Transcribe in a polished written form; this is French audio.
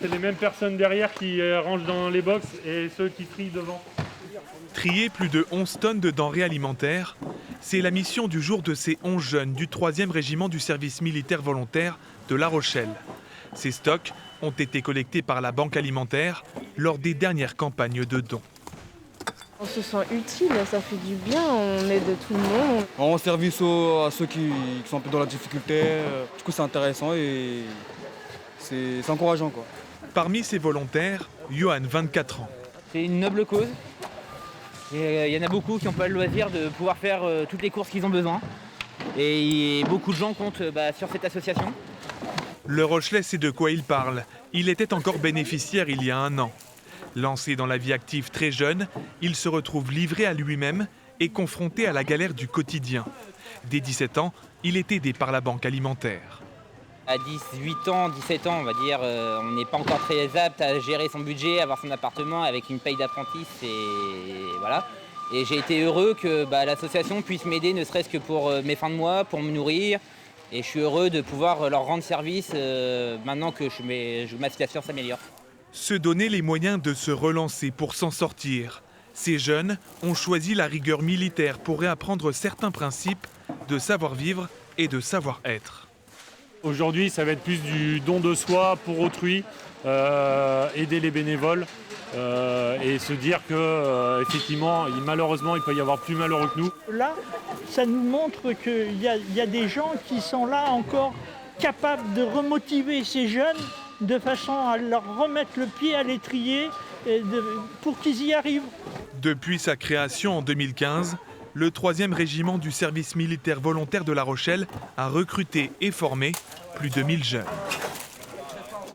C'est les mêmes personnes derrière qui rangent dans les box et ceux qui trient devant. Trier plus de 11 tonnes de denrées alimentaires, c'est la mission du jour de ces 11 jeunes du 3e régiment du service militaire volontaire de La Rochelle. Ces stocks ont été collectés par la Banque alimentaire lors des dernières campagnes de dons. On se sent utile, ça fait du bien, on aide tout le monde. On rend service à ceux qui sont un peu dans la difficulté. Du coup, c'est intéressant et c'est encourageant, quoi. Parmi ces volontaires, Johan, 24 ans. C'est une noble cause. Il y en a beaucoup qui n'ont pas le loisir de pouvoir faire toutes les courses qu'ils ont besoin. Et beaucoup de gens comptent sur cette association. Le Rochelais sait de quoi il parle. Il était encore bénéficiaire il y a 1 an. Lancé dans la vie active très jeune, il se retrouve livré à lui-même et confronté à la galère du quotidien. Dès 17 ans, il est aidé par la Banque alimentaire. À 18 ans, 17 ans, on va dire, on n'est pas encore très apte à gérer son budget, avoir son appartement avec une paye d'apprenti, voilà. Et j'ai été heureux que l'association puisse m'aider, ne serait-ce que pour mes fins de mois, pour me nourrir. Et je suis heureux de pouvoir leur rendre service maintenant que ma situation s'améliore. Se donner les moyens de se relancer pour s'en sortir. Ces jeunes ont choisi la rigueur militaire pour réapprendre certains principes de savoir-vivre et de savoir-être. Aujourd'hui, ça va être plus du don de soi pour autrui, aider les bénévoles et se dire que effectivement, malheureusement, il peut y avoir plus malheureux que nous. Là, ça nous montre qu'il y a des gens qui sont là encore capables de remotiver ces jeunes de façon à leur remettre le pied à l'étrier pour qu'ils y arrivent. Depuis sa création en 2015, le 3e régiment du service militaire volontaire de La Rochelle a recruté et formé plus de 1000 jeunes.